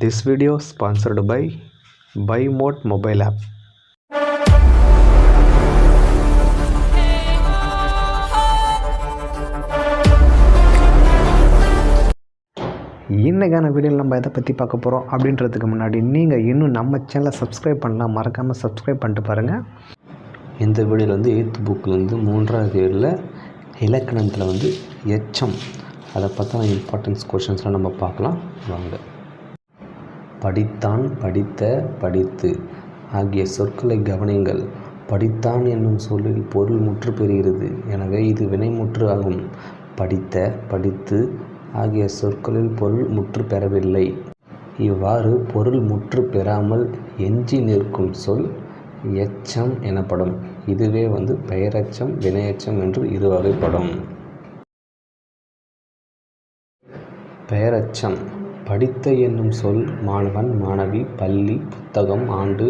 This video sponsored by BuyMode mobile app. இன்றைக்கான வீடியோவில் நம்ம எதை பற்றி பார்க்க போகிறோம் அப்படின்றதுக்கு முன்னாடி நீங்கள் இன்னும் நம்ம சேனலை சப்ஸ்கிரைப் பண்ணலாம், மறக்காமல் சப்ஸ்கிரைப் பண்ணிட்டு பாருங்கள். இந்த வீடியோவில் வந்து 8th புக்கில் வந்து 3வது இயரில் இலக்கணத்தில் வந்து எச்சம் அதை பற்றின இம்பார்ட்டன்ஸ் கொஷின்ஸ்லாம் நம்ம பார்க்கலாம் வாங்க. படித்தான், படித்த, படித்து ஆகிய சொற்களை கவனிங்கள். படித்தான் என்னும் சொல்லில் பொருள் முற்று பெறுகிறது, எனவே இது வினைமுற்று ஆகும். படித்த, படித்து ஆகிய சொற்களில் பொருள் முற்று பெறவில்லை. இவ்வாறு பொருள் முற்று பெறாமல் எஞ்சி நிற்கும் சொல் எச்சம் எனப்படும். இதுவே வந்து பெயரெச்சம், வினையெச்சம் என்று இரு வகைப்படும். பெயரெச்சம். படித்த என்னும் சொல் மாணவன், மாணவி, பள்ளி, புத்தகம், ஆண்டு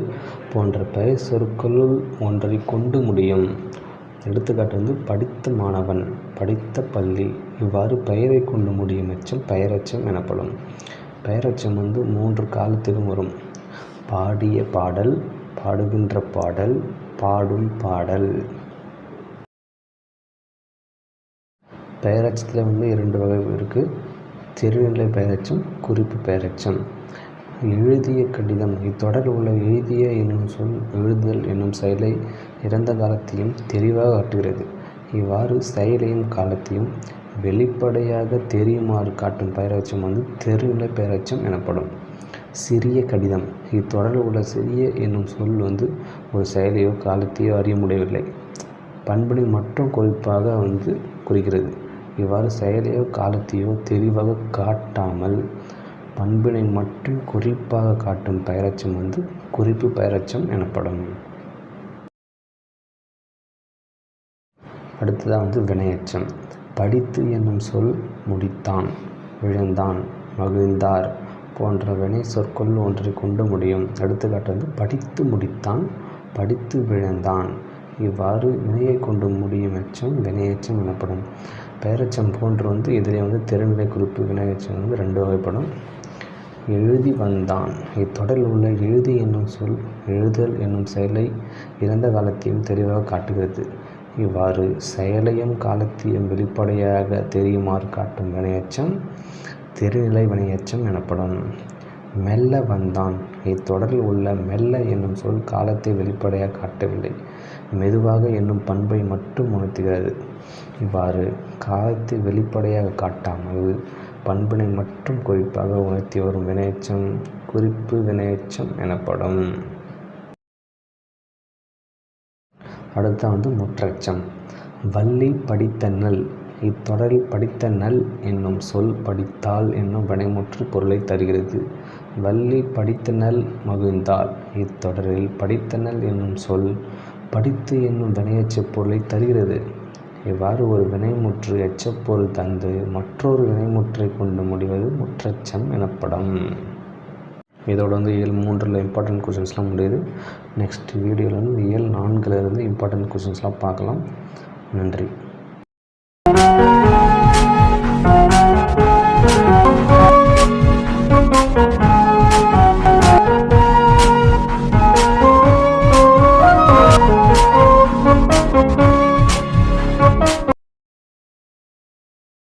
போன்ற பெயர் சொற்களுள் ஒன்றை கொண்டு முடியும். எடுத்துக்காட்டு வந்து படித்த மாணவன், படித்த பள்ளி. இவ்வாறு பெயரை கொண்டு முடியும் எச்சம் பெயரெச்சம் எனப்படும். பெயரெச்சம் வந்து 3 காலத்திலும் வரும். பாடிய பாடல், பாடுகின்ற பாடல், பாடும் பாடல். பெயரெச்சத்தில் வந்து 2 வகை இருக்குது. தெரிநிலை பெயரெச்சம், குறிப்பு பெயரெச்சம். எழுதிய கடிதம். இத்தொடரில் உள்ள எழுதிய என்னும் சொல் எழுதுதல் என்னும் செயலை இறந்த காலத்தையும் தெளிவாக காட்டுகிறது. இவ்வாறு செயலையும் காலத்தையும் வெளிப்படையாக தெரியுமாறு காட்டும் பெயரெச்சம் வந்து தெரிநிலை பெயரெச்சம் எனப்படும். சிறிய கடிதம். இத்தொடரில் உள்ள சிறிய என்னும் சொல் வந்து ஒரு செயலையோ காலத்தையோ அறிய முடியவில்லை, பண்பினை மட்டும் குறிப்பாக வந்து குறிக்கிறது. இவ்வாறு செயலையோ காலத்தையோ தெளிவாக காட்டாமல் பண்பினை மட்டும் குறிப்பாக காட்டும் பெயரெச்சம் வந்து குறிப்பு பெயரெச்சம் எனப்படும். அடுத்ததாக வந்து வினையெச்சம். படித்து என்னும் சொல் முடித்தான், விழுந்தான், மகிழ்ந்தார் போன்ற வினை சொற்கள் ஒன்றை கொண்டு முடியும். எடுத்துக்காட்டு வந்து படித்து முடித்தான், படித்து விழுந்தான். இவ்வாறு வினையை கொண்டு முடியும் எச்சம் வினையெச்சம் எனப்படும். பெயரெச்சம் போன்று வந்து இதிலே வந்து தெரிநிலை குறிப்பு வினையெச்சம் வந்து 2 வகைப்படும். எழுதி வந்தான். இத்தொடரில் உள்ள எழுதி என்னும் சொல் எழுதல் என்னும் செயலை இறந்த காலத்தையும் தெளிவாக காட்டுகிறது. இவ்வாறு செயலையும் காலத்தையும் வெளிப்படையாக தெரியுமாறு காட்டும் வினையெச்சம் தெரிநிலை வினையெச்சம் எனப்படும். மெல்ல வந்தான். இத்தொடரில் உள்ள மெல்ல என்னும் சொல் காலத்தை வெளிப்படையாக காட்டவில்லை, மெதுவாக என்னும் பண்பை மட்டும் உணர்த்துகிறது. இவ்வாறு காலத்தை வெளிப்படையாக காட்டாமல் பண்பினை மட்டும் குறிப்பாக உணர்த்தி வரும் வினையெச்சம் குறிப்பு வினையெச்சம் எனப்படும். அடுத்த வந்து முற்றெச்சம். வள்ளி படித்த நல். இத்தொடரில் படித்த நல் என்னும் சொல் படித்தால் என்னும் வினைமுற்று பொருளை தருகிறது. வள்ளி படித்த நல் மகிழ்ந்தாள். இத்தொடரில் படித்த நல் என்னும் சொல் படித்து என்னும் வினையெச்ச பொருளை தருகிறது. இவ்வாறு ஒரு வினைமுற்று எச்சப்பொருள் தந்து மற்றொரு வினைமுற்றை கொண்டு முடிவது முற்றெச்சம் எனப்படும். இதோட வந்து இயல் 3ல் இம்பார்ட்டன்ட் கொஷின்ஸ்லாம் முடியுது. நெக்ஸ்ட் வீடியோவில் வந்து இயல் 4ல் இருந்து இம்பார்ட்டன்ட் கொஷின்ஸ்லாம் பார்க்கலாம். நன்றி.